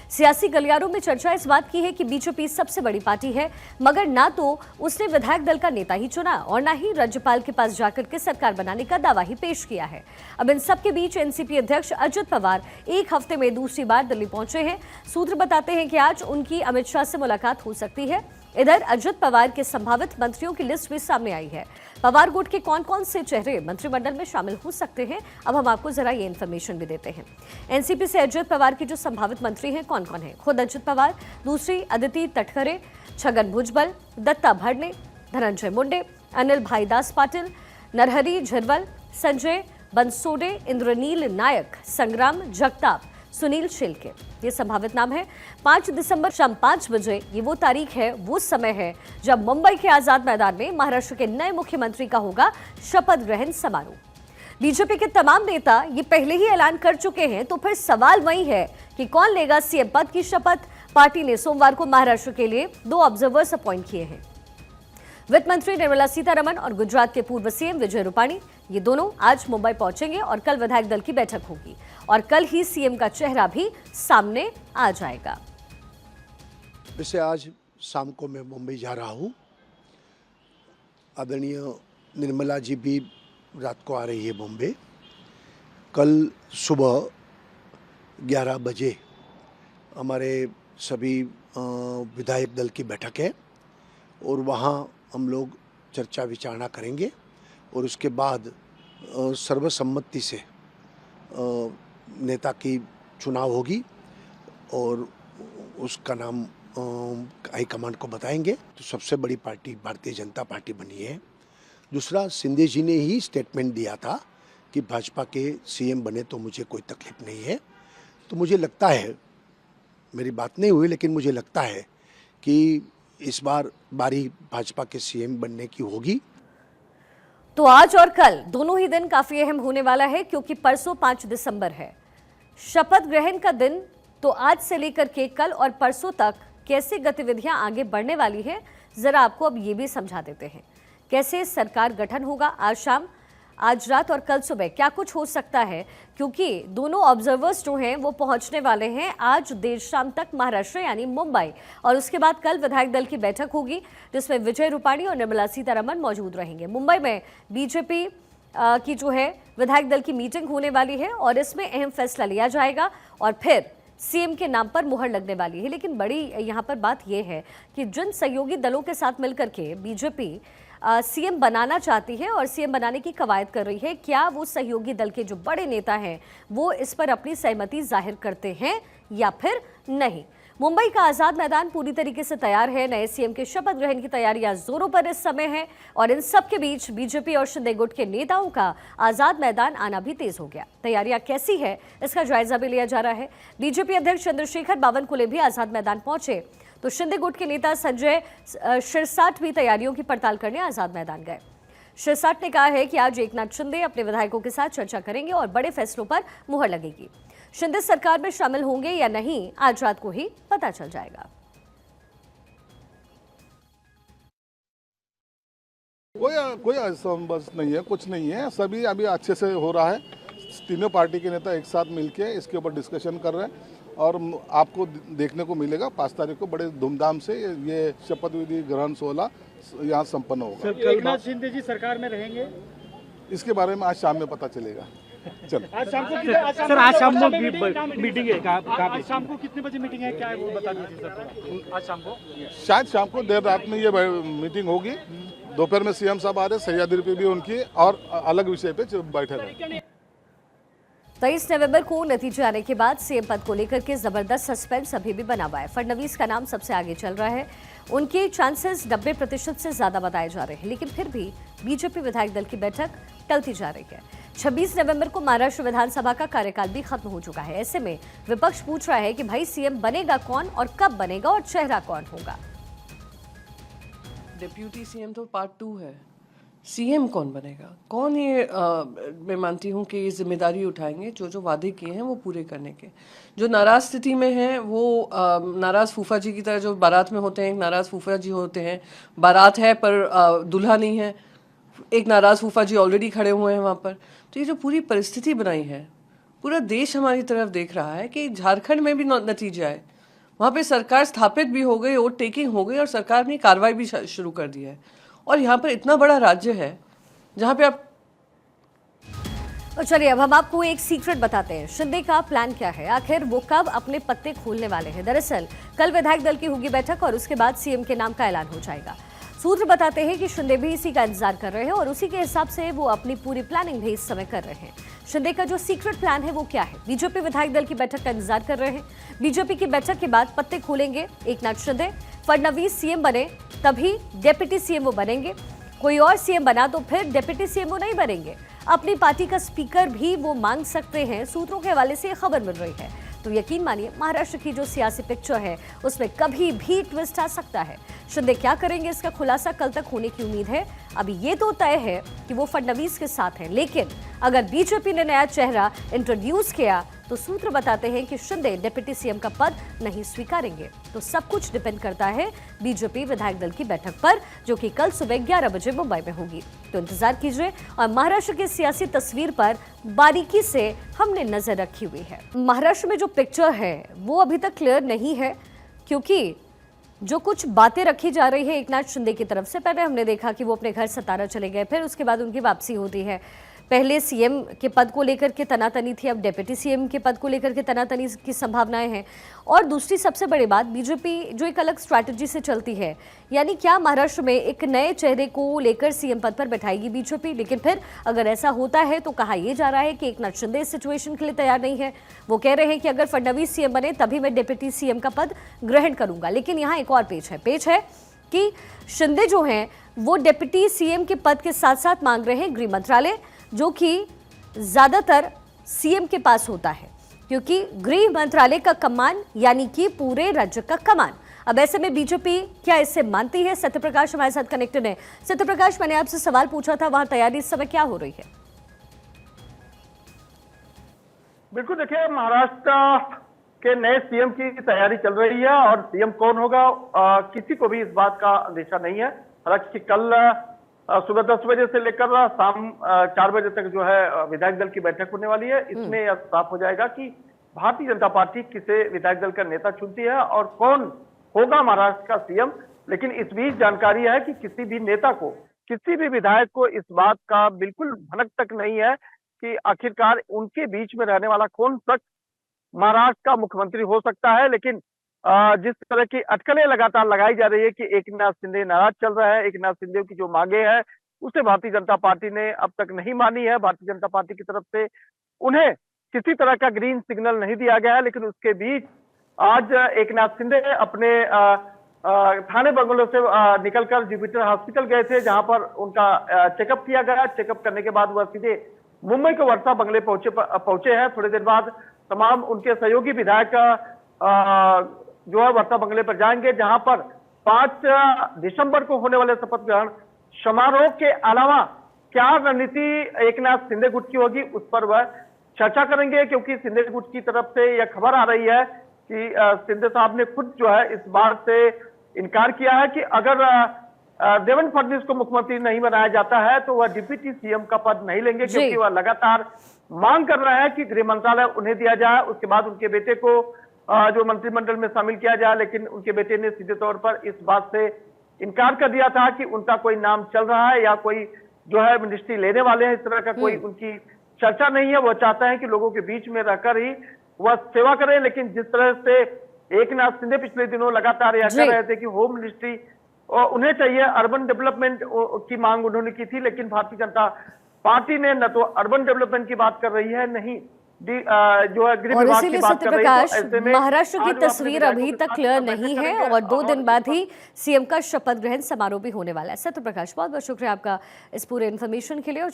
सियासी गलियारों में चर्चा इस बात की है कि बीजेपी सबसे बड़ी पार्टी है, मगर ना तो उसने विधायक दल का नेता ही चुना और ना ही राज्यपाल के पास जाकर के सरकार बनाने का दावा ही पेश किया है। अब इन सबके बीच एनसीपी अध्यक्ष अजित पवार एक हफ्ते में दूसरी बार दिल्ली पहुंचे हैं। सूत्र बताते हैं कि आज उनकी अमित शाह से मुलाकात हो सकती है। इधर अजित पवार के संभावित मंत्रियों की लिस्ट भी सामने आई है। पवार गुट के कौन कौन से चेहरे मंत्रिमंडल में शामिल हो सकते हैं, अब हम आपको जरा ये इन्फॉर्मेशन भी देते हैं। एनसीपी से अजित पवार के जो संभावित मंत्री हैं कौन कौन है? खुद अजित पवार, दूसरी अदिति तटकरे, छगन भुजबल, दत्ता भरणे, धनंजय मुंडे, अनिल भाईदास पाटिल, नरहरी झिरवल, संजय बंसोडे, इंद्रनील नायक, संग्राम जगताप, सुनील शेलके, ये संभावित नाम है। 5 दिसंबर शाम 5 बजे ये वो तारीख है, वो समय है जब मुंबई के आजाद मैदान में महाराष्ट्र के नए मुख्यमंत्री का होगा शपथ ग्रहण समारोह। बीजेपी के तमाम नेता ये पहले ही ऐलान कर चुके हैं, तो फिर सवाल वही है कि कौन लेगा सीएम पद की शपथ। पार्टी ने सोमवार को महाराष्ट्र के लिए 2 ऑब्जर्वर्स अपॉइंट किए हैं। वित्त मंत्री निर्मला सीतारमण और गुजरात के पूर्व सीएम विजय रूपाणी, ये दोनों आज मुंबई पहुंचेंगे और कल विधायक दल की बैठक होगी और कल ही सीएम का चेहरा भी सामने आ जाएगा। वैसे आज शाम को मैं मुंबई जा रहा हूं। आदरणीय निर्मला जी भी रात को आ रही है मुंबई। कल सुबह 11 बजे हमारे सभी विधायक दल की बैठक है और वहां हम लोग चर्चा विचारणा करेंगे और उसके बाद सर्वसम्मति से नेता की चुनाव होगी और उसका नाम हाईकमांड को बताएंगे। तो सबसे बड़ी पार्टी भारतीय जनता पार्टी बनी है। दूसरा, शिंदे जी ने ही स्टेटमेंट दिया था कि भाजपा के सीएम बने तो मुझे कोई तकलीफ नहीं है। तो मुझे लगता है, मेरी बात नहीं हुई लेकिन मुझे लगता है कि इस बार बारी भाजपा के सीएम बनने की होगी। तो आज और कल दोनों ही दिन काफी अहम होने वाला है, क्योंकि परसों 5 दिसंबर है शपथ ग्रहण का दिन। तो आज से लेकर के कल और परसों तक कैसे गतिविधियां आगे बढ़ने वाली है, जरा आपको अब ये भी समझा देते हैं। कैसे सरकार गठन होगा आज शाम, आज रात और कल सुबह क्या कुछ हो सकता है, क्योंकि दोनों ऑब्जर्वर्स जो हैं वो पहुंचने वाले हैं आज देर शाम तक महाराष्ट्र यानी मुंबई, और उसके बाद कल विधायक दल की बैठक होगी जिसमें विजय रूपाणी और निर्मला सीतारमण मौजूद रहेंगे। मुंबई में बीजेपी की जो है विधायक दल की मीटिंग होने वाली है और इसमें अहम फैसला लिया जाएगा और फिर सीएम के नाम पर मुहर लगने वाली है। लेकिन बड़ी यहाँ पर बात यह है कि जिन सहयोगी दलों के साथ मिलकर के बीजेपी सीएम बनाना चाहती है और सीएम बनाने की कवायद कर रही है, क्या वो सहयोगी दल के जो बड़े नेता हैं वो इस पर अपनी सहमति जाहिर करते हैं या फिर नहीं। मुंबई का आजाद मैदान पूरी तरीके से तैयार है। नए सीएम के शपथ ग्रहण की तैयारियां जोरों पर इस समय है और इन सब के बीच बीजेपी और शिंदे गुट के नेताओं का आजाद मैदान आना भी तेज हो गया। तैयारियां कैसी है इसका जायजा भी लिया जा रहा है। बीजेपी अध्यक्ष चंद्रशेखर बावनकुले भी आजाद मैदान पहुंचे, तो शिंदे गुट के नेता संजय शिरसाट भी तैयारियों की पड़ताल करने आजाद मैदान गए। शिरसाट ने कहा है कि आज एकनाथ शिंदे अपने विधायकों के साथ चर्चा करेंगे और बड़े फैसलों पर मुहर लगेगी। शिंदे सरकार में शामिल होंगे या नहीं, आज रात को ही पता चल जाएगा। कोई असंबस नहीं है, कुछ नहीं है। सभी अभी अच्छे से हो रहा है। तीनों पार्टी के नेता एक साथ मिलके इसके ऊपर डिस्कशन कर रहे हैं और आपको देखने को मिलेगा 5 तारीख को बड़े धूमधाम से ये शपथ विधि ग्रहण 16 यहाँ संपन्न होगा। एकनाथ शिंदे जी सरकार में रहेंगे, इसके बारे में आज शाम में पता चलेगा। चलो आज शाम को सर, आज शाम को मीटिंग है, आज शाम को कितने बजे मीटिंग है, क्या है वो बता दीजिए सर। आज शाम को, शायद शाम को देर रात में ये मीटिंग होगी। दोपहर में सीएम साहब आ रहे, सह्याद्री पे भी उनकी और अलग विषय पे बैठक है। 23 नवंबर को नतीजे आने के बाद सीएम पद को लेकर के जबरदस्त सस्पेंस अभी भी बना हुआ है। फडणवीस का नाम सबसे आगे चल रहा है, उनके चांसेस 90% से ज्यादा बताए जा रहे हैं, लेकिन फिर भी बीजेपी विधायक दल की बैठक टलती जा रही है। 26 नवंबर को महाराष्ट्र विधानसभा का कार्यकाल भी खत्म हो चुका है। ऐसे में विपक्ष पूछ रहा है कि भाई सीएम बनेगा कौन और कब बनेगा और चेहरा कौन होगा। डिप्यूटी सीएम तो पार्ट 2 है, सीएम कौन बनेगा, कौन ये मैं मानती हूँ कि ये जिम्मेदारी उठाएंगे जो वादे किए हैं वो पूरे करने के। जो नाराज स्थिति में हैं वो नाराज फूफा जी की तरह जो बारात में होते हैं, एक नाराज फूफा जी होते हैं, बारात है पर दूल्हा नहीं है, एक नाराज फूफा जी ऑलरेडी खड़े हुए हैं वहाँ पर। तो ये जो पूरी परिस्थिति बनाई है, पूरा देश हमारी तरफ देख रहा है कि झारखंड में भी नतीजे आए वहाँ पे सरकार स्थापित भी हो गई, वोट टेकिंग हो गई और सरकार ने कार्रवाई भी शुरू कर दी है। और यहाँ पर इतना बड़ा राज्य है जहाँ पे आप और चलिए अब हम आपको एक सीक्रेट बताते हैं। शिंदे का प्लान क्या है, आखिर वो कब अपने पत्ते खोलने वाले हैं। दरअसल कल विधायक दल की होगी बैठक और उसके बाद सीएम के नाम का ऐलान हो जाएगा। सूत्र बताते हैं कि शिंदे भी इसी का इंतजार कर रहे हैं और उसी के हिसाब से वो अपनी पूरी प्लानिंग भी इस समय कर रहे हैं। शिंदे का जो सीक्रेट प्लान है वो क्या है? बीजेपी विधायक दल की बैठक का इंतजार कर रहे हैं। बीजेपी की बैठक के बाद पत्ते खोलेंगे एकनाथ शिंदे। फडणवीस सीएम बने तभी डेप्यूटी सीएम वो बनेंगे, कोई और सीएम बना तो फिर डेप्यूटी सीएम वो नहीं बनेंगे। अपनी पार्टी का स्पीकर भी वो मांग सकते हैं, सूत्रों के हवाले से खबर मिल रही है। तो यकीन मानिए महाराष्ट्र की जो सियासी पिक्चर है उसमें कभी भी ट्विस्ट आ सकता है। शिंदे क्या करेंगे इसका खुलासा कल तक होने की उम्मीद है। अभी ये तो तय है कि वो फडणवीस के साथ हैं, लेकिन अगर बीजेपी ने नया चेहरा इंट्रोड्यूस किया तो सूत्र बताते हैं कि शिंदे डिप्टी सीएम का पद नहीं स्वीकारेंगे। तो सब कुछ डिपेंड करता है बीजेपी विधायक दल की बैठक पर, जो कि कल सुबह 11 बजे मुंबई में होगी। तो इंतजार कीजिए और महाराष्ट्र की सियासी तस्वीर पर बारीकी से हमने नजर रखी हुई है। महाराष्ट्र में जो पिक्चर है वो अभी तक क्लियर नहीं है, क्योंकि जो कुछ बातें रखी जा रही है एकनाथ शिंदे की तरफ से, पहले हमने देखा कि वो अपने घर सतारा चले गए, फिर उसके बाद उनकी वापसी होती है। पहले सीएम के पद को लेकर के तनातनी थी, अब डेप्यूटी सीएम के पद को लेकर के तनातनी की संभावनाएं हैं। और दूसरी सबसे बड़ी बात, बीजेपी जो एक अलग स्ट्रैटेजी से चलती है, यानी क्या महाराष्ट्र में एक नए चेहरे को लेकर सीएम पद पर बैठाएगी बीजेपी। लेकिन फिर अगर ऐसा होता है तो कहा यह जा रहा है कि एकनाथ शिंदे इस सिचुएशन के लिए तैयार नहीं है। वो कह रहे हैं कि अगर फडणवीस सीएम बने तभी मैं डेप्यूटी सीएम का पद ग्रहण करूंगा। लेकिन यहाँ एक और पेच है कि शिंदे जो हैं वो डेप्यूटी सीएम के पद के साथ साथ मांग रहे हैं गृह मंत्रालय, जो कि ज्यादातर सीएम के पास होता है, क्योंकि गृह मंत्रालय का कमान यानी कि पूरे राज्य का कमान। अब ऐसे में बीजेपी क्या इससे मानती है? सत्यप्रकाश हमारे साथ कनेक्टेड है। सत्यप्रकाश, मैंने आपसे सवाल पूछा था, वहां तैयारी इस समय क्या हो रही है? बिल्कुल, देखिए महाराष्ट्र के नए सीएम की तैयारी चल रही है और सीएम कौन होगा किसी को भी इस बात का अंदेशा नहीं है। हालांकि कल सुबह 10 बजे से लेकर शाम 4 बजे तक जो है विधायक दल की बैठक होने वाली है। इसमें यह साफ हो जाएगा कि भारतीय जनता पार्टी किसे विधायक दल का नेता चुनती है और कौन होगा महाराष्ट्र का सीएम। लेकिन इस बीच जानकारी है कि किसी भी नेता को, किसी भी विधायक को इस बात का बिल्कुल भनक तक नहीं है कि आखिरकार उनके बीच में रहने वाला कौन शख्स महाराष्ट्र का मुख्यमंत्री हो सकता है। लेकिन जिस तरह की अटकलें लगातार लगाई जा रही है कि एकनाथ शिंदे नाराज चल रहा है, एकनाथ शिंदे की जो मांगे हैं उसे भारतीय जनता पार्टी ने अब तक नहीं मानी है। भारतीय जनता पार्टी की तरफ से उन्हें किसी तरह का ग्रीन सिग्नल नहीं दिया गया है। लेकिन उसके बीच आज एकनाथ शिंदे अपने थाने बंगलों से निकलकर जुपिटर हॉस्पिटल गए थे, जहां पर उनका चेकअप किया गया। चेकअप करने के बाद वह सीधे मुंबई के वर्षा बंगले पहुंचे हैं। थोड़ी देर बाद तमाम उनके सहयोगी विधायक जो है वर्षा बंगले पर जाएंगे, जहां पर 5 दिसंबर को होने वाले शपथ ग्रहण समारोह के अलावा क्या रणनीति एकनाथ शिंदे गुट की होगी उस पर वह चर्चा करेंगे। क्योंकि शिंदे गुट की तरफ से यह खबर आ रही है कि शिंदे साहब ने खुद जो है इस बात से इनकार किया है कि अगर देवेंद्र फडणवीस को मुख्यमंत्री नहीं बनाया जाता है तो वह डिप्टी सीएम का पद नहीं लेंगे, क्योंकि वह लगातार मांग कर रहे हैं कि गृह मंत्रालय उन्हें दिया जाए, उसके बाद उनके बेटे को जो मंत्रिमंडल में शामिल किया जाए। लेकिन उनके बेटे ने सीधे तौर पर इस बात से इनकार कर दिया था कि उनका कोई नाम चल रहा है या कोई जो है मिनिस्ट्री लेने वाले हैं, इस तरह का कोई उनकी चर्चा नहीं है। वो चाहते हैं कि लोगों के बीच में रहकर ही वह सेवा करें। लेकिन जिस तरह से एकनाथ शिंदे पिछले दिनों लगातार यह कर रहे थे कि होम मिनिस्ट्री उन्हें चाहिए, अर्बन डेवलपमेंट की मांग उन्होंने की थी, लेकिन भारतीय जनता पार्टी ने न तो अर्बन डेवलपमेंट की बात कर रही है, नहीं जो है गृह विभाग की बात कर रही है। तो ऐसे में महाराष्ट्र की तस्वीर अभी तक क्लियर नहीं है और 2 दिन बाद ही सीएम का शपथ ग्रहण समारोह भी होने वाला है। सत्यप्रकाश, बहुत बहुत शुक्रिया आपका इस पूरे इन्फॉर्मेशन के लिए। और